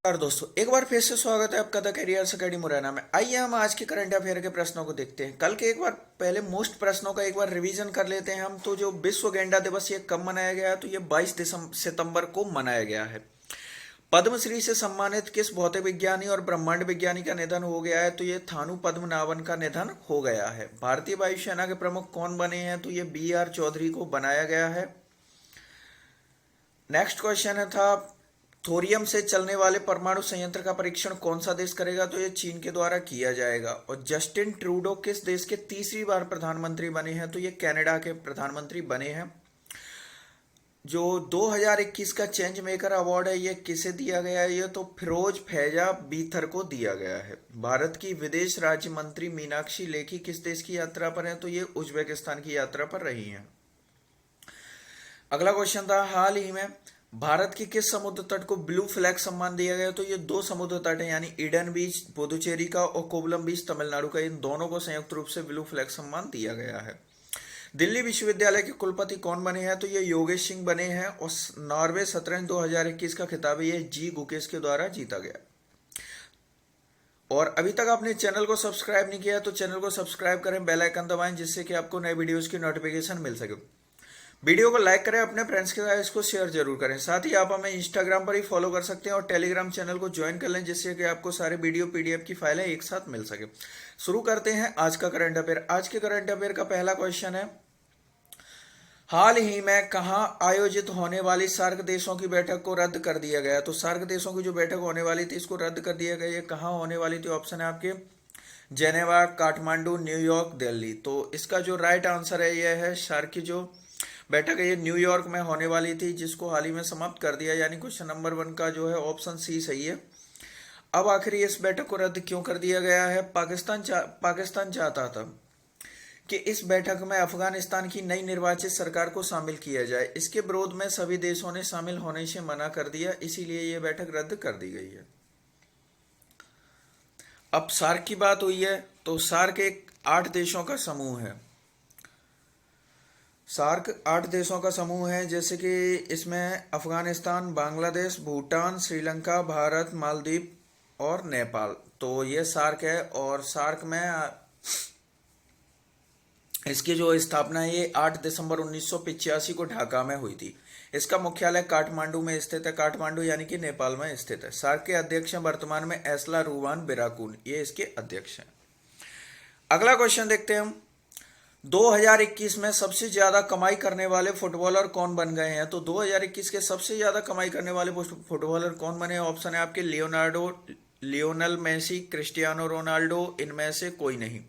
नमस्कार दोस्तों, एक बार फिर से स्वागत है आपका द कैरियर्स अकेडमी मुरैना में। आइए हम आज के करंट अफेयर के प्रश्नों को देखते हैं। कल के एक बार पहले मोस्ट प्रश्नों का एक बार रिवीजन कर लेते हैं हम। तो जो विश्व गेंडा दिवस ये कब मनाया गया है, तो ये 22 सितंबर को मनाया गया है। पद्मश्री से सम्मानित किस भौतिक विज्ञानी और ब्रह्मांड विज्ञानी का निधन हो गया है, तो ये थानु पद्मनाभन का निधन हो गया है। भारतीय वायुसेना के प्रमुख कौन बने हैं, तो ये BR चौधरी को बनाया गया है। नेक्स्ट क्वेश्चन था, थोरियम से चलने वाले परमाणु संयंत्र का परीक्षण कौन सा देश करेगा, तो ये चीन के द्वारा किया जाएगा। और जस्टिन ट्रूडो किस देश के तीसरी बार प्रधानमंत्री बने हैं, तो ये कनाडा के प्रधानमंत्री बने हैं। जो 2021 का चेंज मेकर अवार्ड है, ये किसे दिया गया है, ये तो फिरोज फैजा बीथर को दिया गया है। भारत की विदेश राज्य मंत्री मीनाक्षी लेखी किस देश की यात्रा पर है, तो ये उज्बेकिस्तान की यात्रा पर रही हैं। अगला क्वेश्चन था, हाल ही में भारत की किस समुद्र तट को ब्लू फ्लैग सम्मान दिया गया, तो ये दो समुद्र तट है, यानी ईडन बीच पुदुचेरी का और कोवलम बीच तमिलनाडु का, इन दोनों को संयुक्त रूप से ब्लू फ्लैग सम्मान दिया गया है। दिल्ली विश्वविद्यालय के कुलपति कौन बने हैं, तो ये योगेश सिंह बने हैं। और नॉर्वे शतरंज 2021 का खिताब ये जी गुकेश के द्वारा जीता गया। और अभी तक आपने चैनल को सब्सक्राइब नहीं किया तो चैनल को सब्सक्राइब करें, बेल आइकन दबाएं, जिससे कि आपको नए वीडियोस की नोटिफिकेशन मिल सके। वीडियो को लाइक करें, अपने फ्रेंड्स के साथ इसको शेयर जरूर करें। साथ ही आप हमें इंस्टाग्राम पर ही फॉलो कर सकते हैं और टेलीग्राम चैनल को ज्वाइन कर लें, जिससे कि आपको सारे वीडियो PDF की फाइलें एक साथ मिल सके। शुरू करते हैं आज का करंट अफेयर। आज के करंट अफेयर का पहला क्वेश्चन है, हाल ही में कहां आयोजित होने वाली सार्क देशों की बैठक को रद्द कर दिया गया। तो सार्क देशों की जो बैठक होने वाली थी, इसको रद्द कर दिया गया। ये कहां होने वाली थी, ऑप्शन है आपके जेनेवा, काठमांडू, न्यूयॉर्क, दिल्ली। तो इसका जो राइट आंसर है यह है, सार्क की जो बैठक है ये न्यूयॉर्क में होने वाली थी, जिसको हाल ही में समाप्त कर दिया, यानी क्वेश्चन नंबर 1 का जो है ऑप्शन सी सही है। अब आखिर इस बैठक को रद्द क्यों कर दिया गया है। पाकिस्तान चाहता था कि इस बैठक में अफगानिस्तान की नई निर्वाचित सरकार को शामिल किया जाए। इसके विरोध में सभी देशों ने शामिल होने से मना कर दिया, इसीलिए यह बैठक रद्द कर दी गई है। अब सार्क की बात हुई है, तो सार्क एक 8 देशों का समूह है। सार्क 8 देशों का समूह है, जैसे कि इसमें अफगानिस्तान, बांग्लादेश, भूटान, श्रीलंका, भारत, मालदीव और नेपाल। तो ये सार्क है। और सार्क में इसकी जो स्थापना है ये 8 दिसंबर 1985 को ढाका में हुई थी। इसका मुख्यालय काठमांडू में स्थित है। काठमांडू यानी कि नेपाल में स्थित है। सार्क के अध्यक्ष हैं वर्तमान में एसला रूवान बिराकून, ये इसके अध्यक्ष हैं। अगला क्वेश्चन देखते हैं हम, 2021 में सबसे ज्यादा कमाई करने वाले फुटबॉलर कौन बन गए हैं। तो 2021 के सबसे ज्यादा कमाई करने वाले फुटबॉलर कौन बने। ऑप्शन है आपके लियोनल मेसी, क्रिस्टियानो रोनाल्डो, इनमें से कोई नहीं।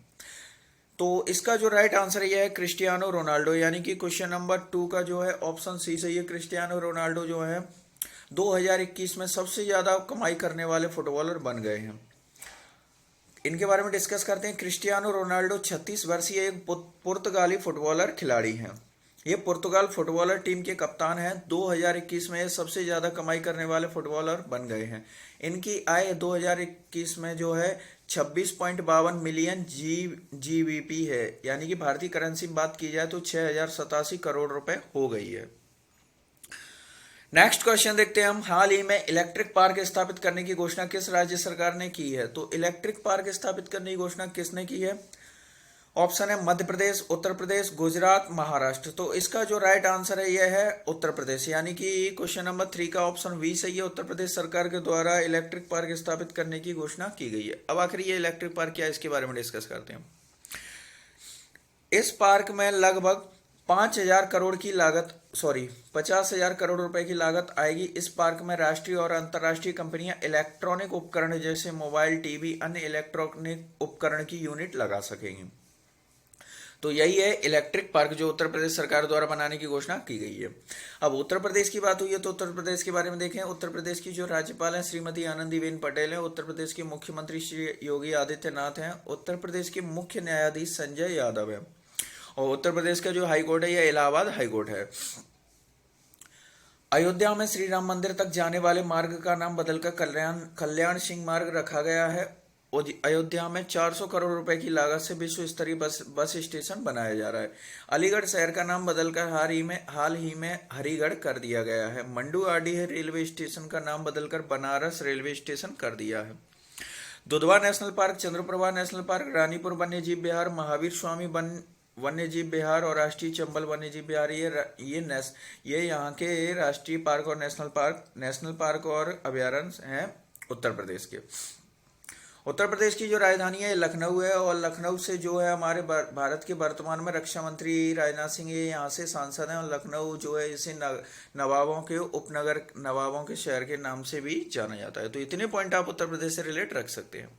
तो इसका जो राइट आंसर यह है क्रिस्टियानो रोनाल्डो, यानी कि क्वेश्चन नंबर 2 का जो है ऑप्शन सी सही है। क्रिस्टियानो रोनाल्डो जो है 2021 में सबसे ज्यादा कमाई करने वाले फुटबॉलर बन गए हैं। इनके बारे में डिस्कस करते हैं। क्रिस्टियानो रोनाल्डो 36 वर्षीय एक पुर्तगाली फुटबॉलर खिलाड़ी हैं। ये पुर्तगाल फुटबॉलर टीम के कप्तान हैं। 2021 में ये सबसे ज्यादा कमाई करने वाले फुटबॉलर बन गए हैं। इनकी आय 2021 में जो है 26.52 मिलियन GBP है, यानी कि भारतीय करेंसी में बात की जाए तो 6087 करोड़ रुपए हो गई है। नेक्स्ट क्वेश्चन देखते हैं हम, हाल ही में इलेक्ट्रिक पार्क स्थापित करने की घोषणा किस राज्य सरकार ने की है। तो इलेक्ट्रिक पार्क स्थापित करने की घोषणा किसने की है। ऑप्शन है मध्य प्रदेश, उत्तर प्रदेश, गुजरात, महाराष्ट्र। तो इसका जो राइट आंसर है यह है उत्तर प्रदेश, यानी कि क्वेश्चन नंबर 3 का ऑप्शन बी सही है। उत्तर प्रदेश सरकार के द्वारा इलेक्ट्रिक पार्क स्थापित करने की घोषणा की गई है। अब आखिर ये इलेक्ट्रिक पार्क क्या है, इसके बारे में डिस्कस करते हैं। इस पार्क में लगभग 5000 करोड़ रुपए की लागत आएगी। इस पार्क में राष्ट्रीय और अंतर्राष्ट्रीय कंपनियां इलेक्ट्रॉनिक उपकरण जैसे मोबाइल, टीवी, अन्य इलेक्ट्रॉनिक उपकरण की यूनिट लगा सकेंगी। तो यही है इलेक्ट्रिक पार्क जो उत्तर प्रदेश सरकार द्वारा बनाने की घोषणा की गई है। अब उत्तर प्रदेश की बात हुई है तो उत्तर प्रदेश के बारे में देखें। उत्तर प्रदेश की जो राज्यपाल हैं श्रीमती आनंदीबेन पटेल हैं। उत्तर प्रदेश के मुख्यमंत्री श्री योगी आदित्यनाथ हैं। उत्तर प्रदेश के मुख्य न्यायाधीश संजय यादव है। और उत्तर प्रदेश का जो हाईकोर्ट है यह इलाहाबाद हाईकोर्ट है। अयोध्या में श्री राम मंदिर तक जाने वाले मार्ग का नाम बदलकर कल्याण सिंह मार्ग रखा गया है। अयोध्या में 400 करोड़ रुपए की लागत से विश्व स्तरीय बस स्टेशन बनाया जा रहा है। अलीगढ़ शहर का नाम बदलकर हाल ही में हरिगढ़ कर दिया गया है। मंडुआडीह रेलवे स्टेशन का नाम बदलकर बनारस रेलवे स्टेशन कर दिया है। Dudhwa national park, Chandraprabha national park, Ranipur वन्यजीव विहार, महावीर स्वामी वन्यजीव विहार और राष्ट्रीय चंबल वन्यजीव विहार ये यहाँ के राष्ट्रीय पार्क और नेशनल पार्क और अभयारण्य हैं उत्तर प्रदेश के। उत्तर प्रदेश की जो राजधानी है लखनऊ है, और लखनऊ से जो है हमारे भारत के वर्तमान में रक्षा मंत्री राजनाथ सिंह ये यहाँ से सांसद हैं, और लखनऊ जो है इसे नवाबों के उपनगर, नवाबों के शहर के नाम से भी जाना जाता है। तो इतने पॉइंट आप उत्तर प्रदेश से रिलेट रख सकते हैं।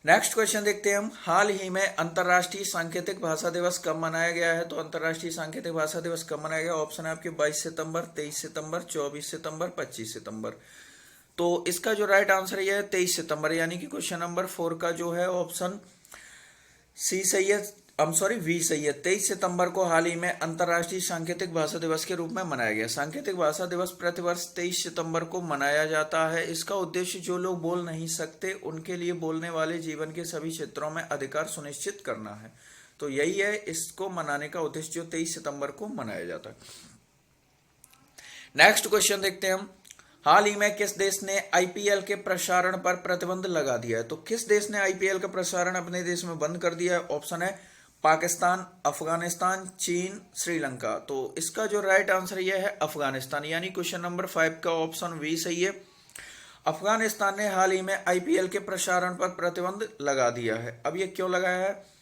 नेक्स्ट क्वेश्चन देखते हैं हम। हाल ही में अंतर्राष्ट्रीय सांकेतिक भाषा दिवस कब मनाया गया है? तो अंतर्राष्ट्रीय सांकेतिक भाषा दिवस कब मनाया गया? ऑप्शन है आपके 22 सितंबर, 23 सितंबर, 24 सितंबर, 25 सितंबर। तो इसका जो राइट आंसर ये है 23 सितंबर, यानी कि क्वेश्चन नंबर 4 का जो है ऑप्शन सी सही है, वी सही है। 23 सितंबर को हाल ही में अंतर्राष्ट्रीय सांकेतिक भाषा दिवस के रूप में मनाया गया। सांकेतिक भाषा दिवस प्रतिवर्ष 23 सितंबर को मनाया जाता है। इसका उद्देश्य जो लोग बोल नहीं सकते उनके लिए बोलने वाले जीवन के सभी क्षेत्रों में अधिकार सुनिश्चित करना है। तो यही है इसको मनाने का उद्देश्य जो 23 सितंबर को मनाया जाता है। नेक्स्ट क्वेश्चन देखते हैं हम। हाल ही में किस देश ने आईपीएल के प्रसारण पर प्रतिबंध लगा दिया है? तो किस देश ने आईपीएल का प्रसारण अपने देश में बंद कर दिया है? ऑप्शन है पाकिस्तान, अफगानिस्तान, चीन, श्रीलंका। तो इसका जो राइट आंसर यह है अफगानिस्तान, यानी क्वेश्चन नंबर 5 का ऑप्शन वी सही है। अफगानिस्तान ने हाल ही में आईपीएल के प्रसारण पर प्रतिबंध लगा दिया है। अब ये क्यों लगाया है?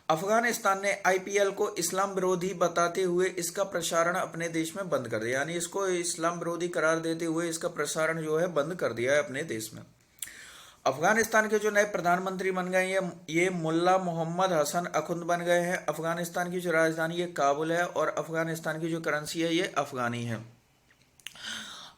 अफगानिस्तान ने आईपीएल को इस्लाम विरोधी बताते हुए इसका प्रसारण अपने देश में बंद कर दिया, यानी इसको इस्लाम विरोधी करार देते हुए इसका प्रसारण जो है बंद कर दिया है अपने देश में। अफगानिस्तान के जो नए प्रधानमंत्री बन गए हैं ये मुल्ला मोहम्मद हसन अखुंद बन गए हैं। अफगानिस्तान की जो राजधानी ये काबुल है, और अफगानिस्तान की जो करेंसी है ये अफगानी है।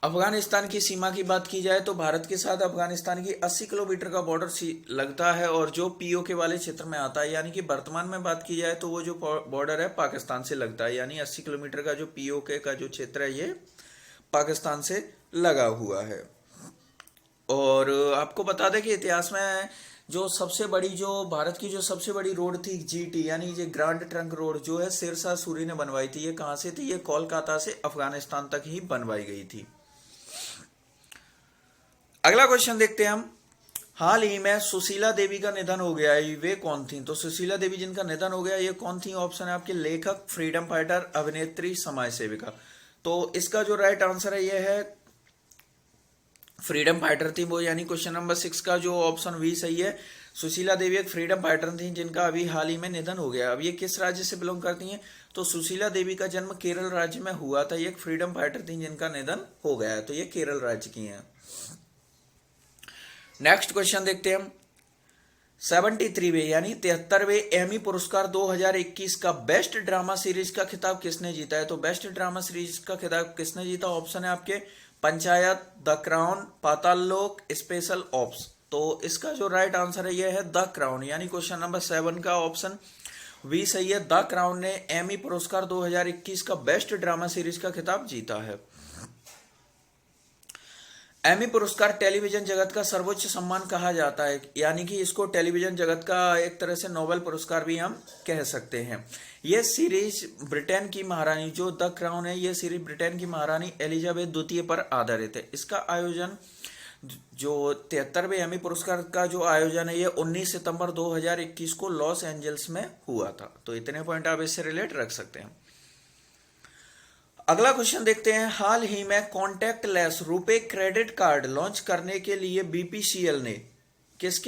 अफगानिस्तान की सीमा की बात की जाए तो भारत के साथ अफगानिस्तान की 80 किलोमीटर का बॉर्डर लगता है, और जो पीओके वाले क्षेत्र में आता है, यानी कि वर्तमान में बात की जाए तो वो जो बॉर्डर है पाकिस्तान से लगता है, यानी 80 किलोमीटर का जो पीओके का जो क्षेत्र है ये पाकिस्तान से लगा हुआ है। और आपको बता दें कि इतिहास में जो सबसे बड़ी, जो भारत की जो सबसे बड़ी रोड थी जीटी, यानी ये ग्रांड ट्रंक रोड जो है शेरशाह सूरी ने बनवाई थी। ये कहां से थी? ये कोलकाता से अफगानिस्तान तक ही बनवाई गई थी। अगला क्वेश्चन देखते हैं हम। हाल ही में सुशीला देवी का निधन हो गया है, वे कौन थी? तो सुशीला देवी जिनका निधन हो गया ये कौन थी? ऑप्शन है आपके लेखक, फ्रीडम फाइटर, अभिनेत्री, समाज सेविका। तो इसका जो राइट आंसर है ये है फ्रीडम फाइटर थी वो, यानी क्वेश्चन नंबर 6 का जो ऑप्शन वी सही है। सुशीला देवी एक फ्रीडम फाइटर थी जिनका अभी हाल ही में निधन हो गया। अब ये किस राज्य से बिलोंग करती हैं? तो सुशीला देवी का जन्म केरल राज्य में हुआ था। ये एक फ्रीडम फाइटर थी जिनका निधन हो गया है, तो ये केरल राज्य की हैं। नेक्स्ट क्वेश्चन देखते हैं हम। 73वें यानी 73वें एमी पुरस्कार 2021 का बेस्ट ड्रामा सीरीज का खिताब किसने जीता है? तो बेस्ट ड्रामा सीरीज का खिताब किसने जीता? ऑप्शन है आपके पंचायत, द क्राउन, पाताल लोक, स्पेशल ऑप्स। तो इसका जो राइट आंसर है यह है द क्राउन, यानी क्वेश्चन नंबर 7 का ऑप्शन वी सही है। द क्राउन ने एमी पुरस्कार 2021 का बेस्ट ड्रामा सीरीज का खिताब जीता है। एमी पुरस्कार टेलीविजन जगत का सर्वोच्च सम्मान कहा जाता है, यानी कि इसको टेलीविजन जगत का एक तरह से नोबेल पुरस्कार भी हम कह सकते हैं। यह सीरीज ब्रिटेन की महारानी, जो द क्राउन है, यह सीरीज ब्रिटेन की महारानी एलिजाबेथ द्वितीय पर आधारित है। इसका आयोजन जो 73वें एमी पुरस्कार का जो आयोजन है ये 19 सितंबर 2021 को लॉस एंजल्स में हुआ था। तो इतने पॉइंट आप इससे रिलेट रख सकते हैं। अगला क्वेश्चन देखते हैं। हाल ही में contact less RuPay credit card launch करने के लिए बीपीसीएल ने किस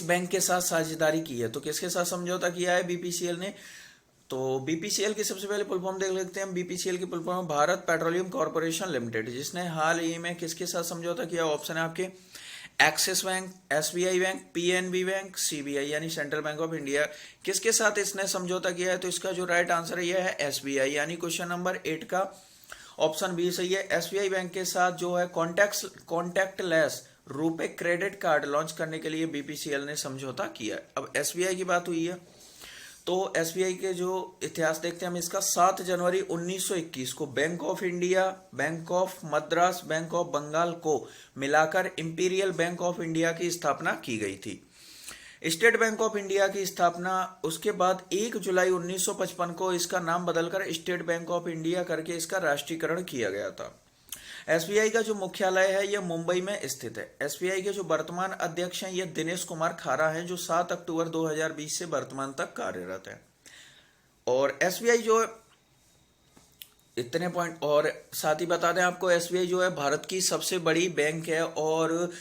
बैंक के साथ साझेदारी की है? तो किसके साथ समझौता किया है बीपीसीएल ने? तो बीपीसीएल की सबसे पहले फुल फॉर्म देख लेते हैं। बीपीसीएल की full form Bharat petroleum corporation limited, जिसने हाल ही में किसके साथ समझौता किया? ऑप्शन है आपके axis bank, SBI bank, PNB bank, CBI यानी सेंट्रल बैंक ऑफ इंडिया। किसके साथ इसने समझौता किया है? तो इसका जो राइट आंसर है यह है एसबीआई, यानी क्वेश्चन नंबर 8 का ऑप्शन बी सही है। एसबीआई बैंक के साथ जो है contact less RuPay credit card launch करने के लिए बीपीसीएल ने समझौता किया है। अब एसबीआई की बात हुई है तो एसबीआई के जो इतिहास देखते हैं हम इसका 7 जनवरी 1921 को bank of India, bank of Madras, bank of Bengal को मिलाकर इंपीरियल बैंक ऑफ इंडिया की स्थापना की गई थी। स्टेट बैंक ऑफ इंडिया की स्थापना उसके बाद 1 जुलाई 1955 को इसका नाम बदलकर स्टेट बैंक ऑफ इंडिया करके इसका राष्ट्रीयकरण किया गया था। एसबीआई का जो मुख्यालय है यह मुंबई में स्थित है। एसबीआई के जो वर्तमान अध्यक्ष हैं यह दिनेश कुमार खारा हैं, जो 7 अक्टूबर 2020 से वर्तमान तक कार्यरत है। और एसबीआई जो इतने पॉइंट, और साथ ही बता दें आपको, एसबीआई जो है भारत की सबसे बड़ी बैंक है और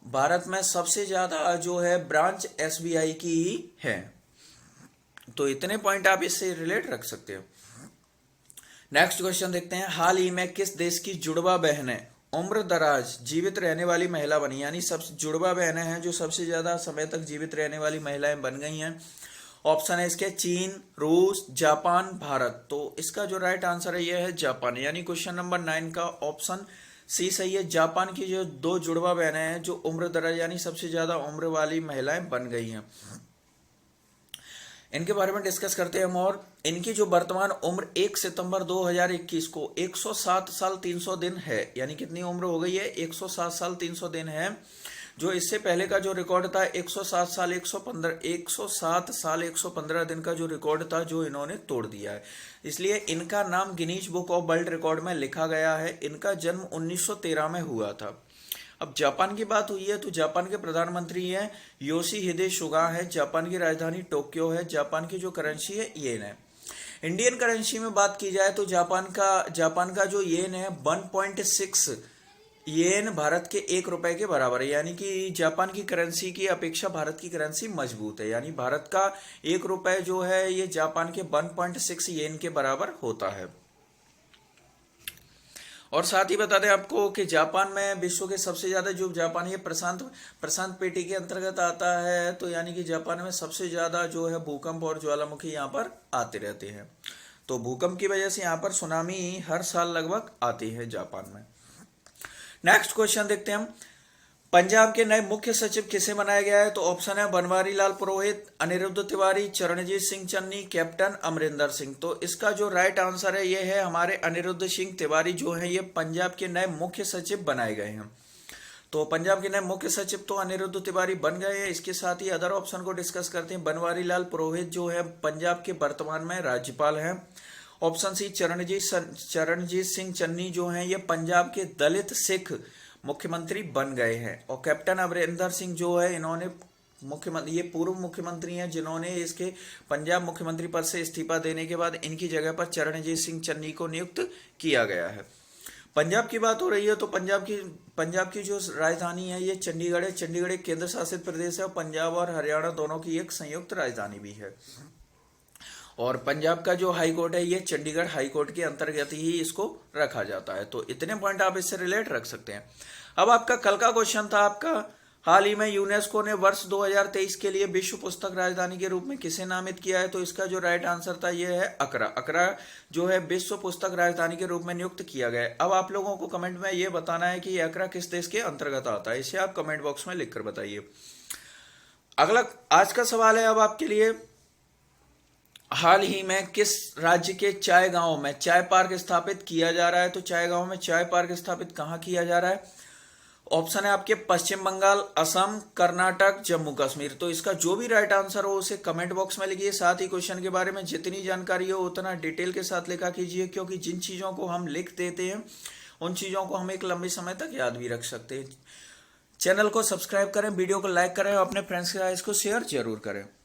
भारत में सबसे ज्यादा जो है ब्रांच एसबीआई की ही है। तो इतने पॉइंट आप इससे रिलेट रख सकते हो। नेक्स्ट क्वेश्चन देखते हैं, हाल ही में किस देश की जुड़वा बहनें उम्र दराज जीवित रहने वाली महिला बनी, यानी सब जुड़वा बहनें हैं जो सबसे ज्यादा समय तक जीवित रहने वाली महिलाएं बन गई हैं। ऑप्शन है इसके चीन, रूस, जापान, भारत। तो इसका जो राइट आंसर है यह है जापान, यानी क्वेश्चन नंबर 9 का ऑप्शन सी सही है। जापान की जो 2 जुड़वा बहनें हैं जो उम्र दराज यानी सबसे ज्यादा उम्र वाली महिलाएं बन गई हैं, इनके बारे में डिस्कस करते हैं हम। और इनकी जो वर्तमान उम्र 1 सितंबर 2021 को 107 साल 300 दिन है, यानी कितनी उम्र हो गई है, 107 साल 300 दिन है। जो इससे पहले का जो रिकॉर्ड था 107 साल 115 दिन का जो रिकॉर्ड था, जो इन्होंने तोड़ दिया है, इसलिए इनका नाम Guinness book of world record में लिखा गया है। इनका जन्म 1913 में हुआ था। अब जापान की बात हुई है तो जापान के प्रधानमंत्री हैं योशिहिदे सुगा है। जापान की राजधानी टोक्यो है। जापान की जो करेंसी है येन है। इंडियन करेंसी में बात की जाए तो जापान का जो येन है 1.6 येन भारत के 1 रुपए के बराबर है, यानी कि जापान की करेंसी की अपेक्षा भारत की करेंसी मजबूत है, यानी भारत का 1 रुपए जो है ये जापान के 1.6 येन के बराबर होता है। और साथ ही बता दें आपको कि जापान में विश्व के सबसे ज्यादा, जो जापान ये प्रशांत पेटी के अंतर्गत आता है, तो यानी कि जापान में सबसे ज्यादा जो है भूकंप और ज्वालामुखी यहाँ पर आते रहते हैं। तो भूकंप की वजह से यहाँ पर सुनामी हर साल लगभग आती है जापान में। नेक्स्ट क्वेश्चन देखते हैं हम, पंजाब के नए मुख्य सचिव किसे बनाया गया है? तो ऑप्शन है बनवारी लाल पुरोहित, अनिरुद्ध तिवारी, चरणजीत सिंह चन्नी, कैप्टन अमरिंदर सिंह। तो इसका जो राइट आंसर है ये है हमारे अनिरुद्ध सिंह तिवारी, जो है ये पंजाब के नए मुख्य सचिव बनाए गए हैं। तो पंजाब के नए मुख्य सचिव तो अनिरुद्ध तिवारी बन गए हैं। इसके साथ ही अदर ऑप्शन को डिस्कस करते हैं। बनवारी लाल पुरोहित जो है पंजाब के वर्तमान में राज्यपाल हैं। ऑप्शन सी चरणजीत सिंह चन्नी जो है ये पंजाब के दलित सिख मुख्यमंत्री बन गए हैं। और कैप्टन अमरिंदर सिंह जो है इन्होंने ये पूर्व मुख्यमंत्री हैं जिन्होंने इसके पंजाब मुख्यमंत्री पद से इस्तीफा देने के बाद इनकी जगह पर चरणजीत सिंह चन्नी को नियुक्त किया गया है। पंजाब की बात हो रही है तो पंजाब की जो राजधानी है ये चंडीगढ़ है। चंडीगढ़ एक केंद्र शासित प्रदेश है और पंजाब और हरियाणा दोनों की एक संयुक्त राजधानी भी है। और पंजाब का जो हाई कोर्ट है ये चंडीगढ़ हाई कोर्ट के अंतर्गत ही इसको रखा जाता है। तो इतने पॉइंट आप इससे रिलेट रख सकते हैं। अब आपका कल का क्वेश्चन था आपका, हाल ही में यूनेस्को ने वर्ष 2023 के लिए विश्व पुस्तक राजधानी के रूप में किसे नामित किया है? तो इसका जो राइट आंसर था ये है अकरा। अकरा जो है विश्व पुस्तक राजधानी के रूप में नियुक्त किया गया है। अब आप लोगों को कमेंट में ये बताना है कि ये अकरा किस देश के अंतर्गत आता है, इसे आप कमेंट बॉक्स में लिखकर बताइए। अगला आज का सवाल है अब आपके लिए, हाल ही में किस राज्य के चाय गांव में चाय पार्क स्थापित किया जा रहा है? तो चाय गांव में चाय पार्क स्थापित कहां किया जा रहा है? ऑप्शन है आपके पश्चिम बंगाल, असम, कर्नाटक, जम्मू कश्मीर। तो इसका जो भी राइट आंसर हो उसे कमेंट बॉक्स में लिखिए। साथ ही क्वेश्चन के बारे में जितनी जानकारी हो उतना डिटेल के साथ लिखा कीजिए, क्योंकि जिन चीजों को हम लिख देते हैं उन चीजों को हम एक लंबे समय तक याद भी रख सकते हैं। चैनल को सब्सक्राइब करें, वीडियो को लाइक करें और अपने फ्रेंड्स के साथ इसको शेयर जरूर करें।